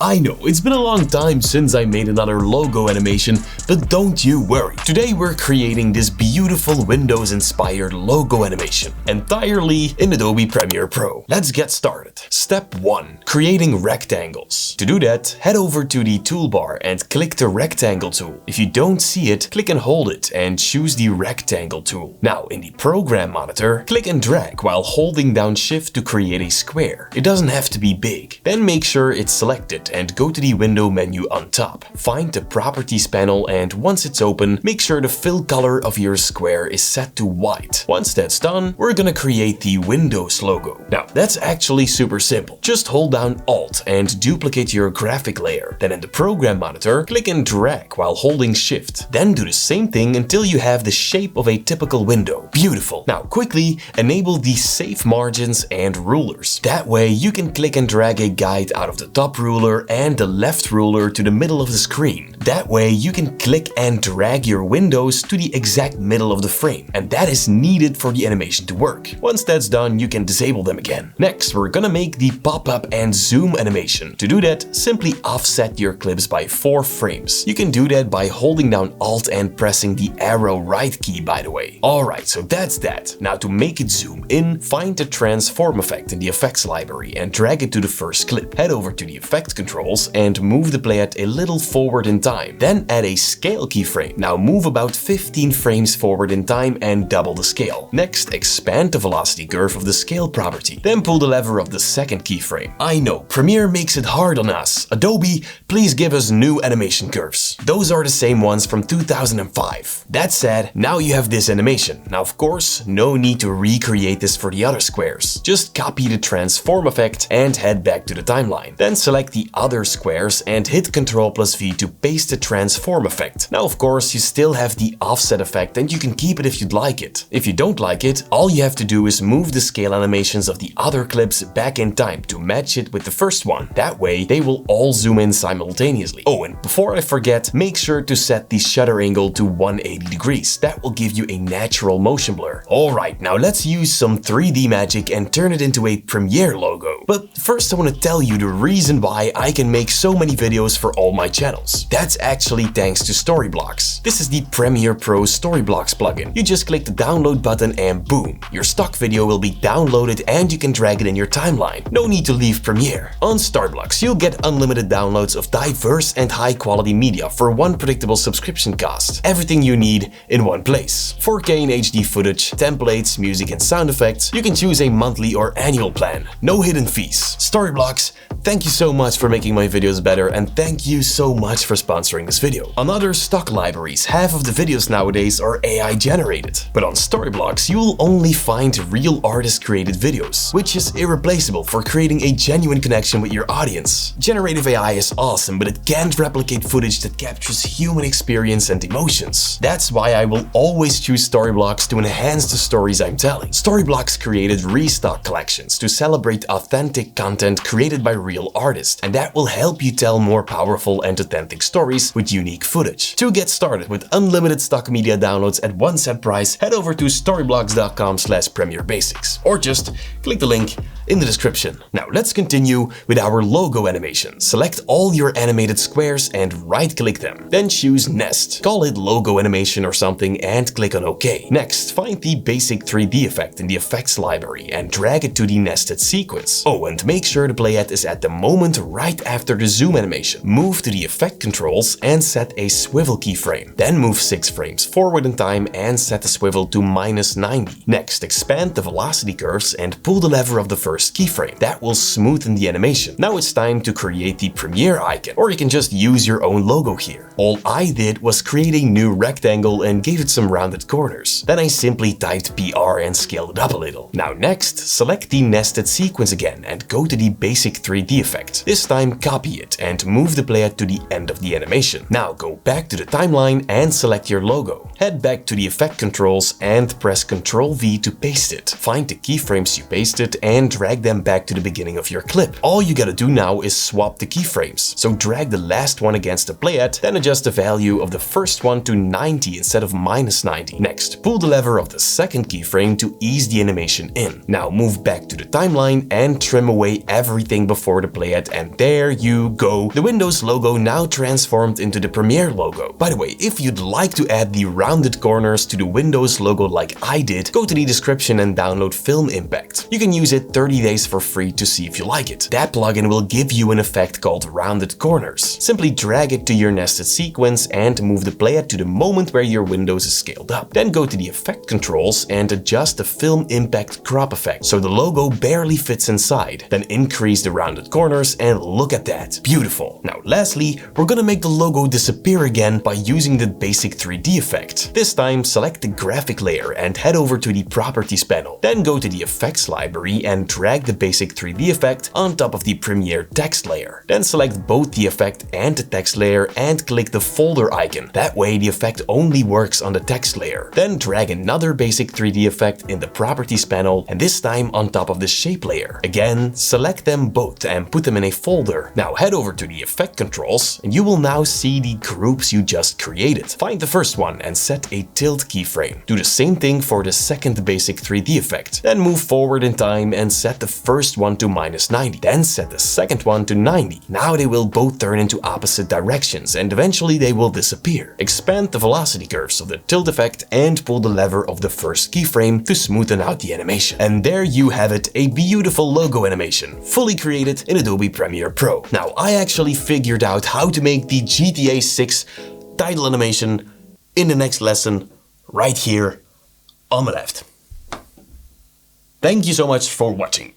I know, it's been a long time since I made another logo animation, but don't you worry. Today we're creating this beautiful Windows-inspired logo animation, entirely in Adobe Premiere Pro. Let's get started. Step 1. Creating rectangles. To do that, head over to the toolbar and click the rectangle tool. If you don't see it, click and hold it and choose the rectangle tool. Now, in the program monitor, click and drag while holding down Shift to create a square. It doesn't have to be big. Then make sure it's selected and go to the window menu on top. Find the properties panel, and once it's open, make sure the fill color of your square is set to white. Once that's done, we're gonna create the Windows logo. Now, that's actually super simple. Just hold down Alt and duplicate your graphic layer. Then in the program monitor, click and drag while holding Shift. Then do the same thing until you have the shape of a typical window. Beautiful. Now quickly enable the safe margins and rulers. That way you can click and drag a guide out of the top ruler and the left ruler to the middle of the screen. That way you can click and drag your windows to the exact middle of the frame, and that is needed for the animation to work. Once that's done, you can disable them again. Next, we're gonna make the pop-up and zoom animation. To do that, simply offset your clips by 4 frames. You can do that by holding down Alt and pressing the arrow right key, by the way. Alright, so that's that. Now to make it zoom in, find the transform effect in the effects library and drag it to the first clip. Head over to the effect controls and move the playhead a little forward in time. Then add a scale keyframe. Now move about 15 frames forward in time and double the scale. Next, expand the velocity curve of the scale property. Then pull the lever of the second keyframe. I know, Premiere makes it hard on us. Adobe, please give us new animation curves. Those are the same ones from 2005. That said, now you have this animation. Now of course, no need to recreate this for the other squares. Just copy the transform effect and head back to the timeline. Then select the other squares and hit Ctrl+V to paste the transform effect. Now of course you still have the offset effect and you can keep it if you'd like it. If you don't like it, all you have to do is move the scale animations of the other clips back in time to match it with the first one. That way they will all zoom in simultaneously. Oh, and before I forget, make sure to set the shutter angle to 180 degrees. That will give you a natural motion blur. Alright, now let's use some 3D magic and turn it into a Premiere logo. But first I want to tell you the reason why I can make so many videos for all my channels. That's actually thanks to Storyblocks. This is the Premiere Pro Storyblocks plugin. You just click the download button and boom, your stock video will be downloaded and you can drag it in your timeline. No need to leave Premiere. On Storyblocks, you'll get unlimited downloads of diverse and high quality media for one predictable subscription cost. Everything you need in one place. 4K and HD footage, templates, music and sound effects. You can choose a monthly or annual plan. No hidden fees. Storyblocks, thank you so much for making my videos better, and thank you so much for sponsoring this video. On other stock libraries, half of the videos nowadays are AI generated. But on Storyblocks, you will only find real artist created videos, which is irreplaceable for creating a genuine connection with your audience. Generative AI is awesome, but it can't replicate footage that captures human experience and emotions. That's why I will always choose Storyblocks to enhance the stories I'm telling. Storyblocks created restock collections to celebrate authentic content created by real artists, and that will help you tell more powerful and authentic stories with unique footage. To get started with unlimited stock media downloads at one set price, head over to storyblocks.com/premierebasics or just click the link in the description. Now let's continue with our logo animation. Select all your animated squares and right-click them. Then choose Nest. Call it logo animation or something and click on OK. Next, find the basic 3D effect in the effects library and drag it to the nested sequence. Oh, and make sure the playhead is at the moment right after the zoom animation. Move to the effect controls and set a swivel keyframe. Then move 6 frames forward in time and set the swivel to -90. Next, expand the velocity curves and pull the lever of the first keyframe. That will smoothen the animation. Now it's time to create the Premiere icon, or you can just use your own logo here. All I did was create a new rectangle and gave it some rounded corners. Then I simply typed PR and scaled it up a little. Now next, select the nested sequence again and go to the basic 3D effect. This time copy it and move the playhead to the end of the animation. Now go back to the timeline and select your logo. Head back to the effect controls and press Ctrl+V to paste it. Find the keyframes you pasted and drag drag them back to the beginning of your clip. All you gotta do now is swap the keyframes. So drag the last one against the playhead, then adjust the value of the first one to 90 instead of -90. Next, pull the lever of the second keyframe to ease the animation in. Now move back to the timeline and trim away everything before the playhead, and there you go. The Windows logo now transformed into the Premiere logo. By the way, if you'd like to add the rounded corners to the Windows logo like I did, go to the description and download Film Impact. You can use it 30 days for free to see if you like it. That plugin will give you an effect called rounded corners. Simply drag it to your nested sequence and move the playhead to the moment where your windows is scaled up. Then go to the effect controls and adjust the Film Impact crop effect so the logo barely fits inside. Then increase the rounded corners and look at that. Beautiful. Now lastly, we're gonna make the logo disappear again by using the basic 3D effect. This time select the graphic layer and head over to the properties panel. Then go to the effects library and drag the basic 3D effect on top of the Premiere text layer. Then select both the effect and the text layer and click the folder icon. That way the effect only works on the text layer. Then drag another basic 3D effect in the properties panel, and this time on top of the shape layer. Again, select them both and put them in a folder. Now head over to the effect controls and you will now see the groups you just created. Find the first one and set a tilt keyframe. Do the same thing for the second basic 3D effect. Then move forward in time and set the first one to -90. Then set the second one to 90. Now they will both turn into opposite directions and eventually they will disappear. Expand the velocity curves of the tilt effect and pull the lever of the first keyframe to smoothen out the animation. And there you have it, a beautiful logo animation, fully created in Adobe Premiere Pro. Now I actually figured out how to make the GTA 6 title animation in the next lesson right here on my left. Thank you so much for watching.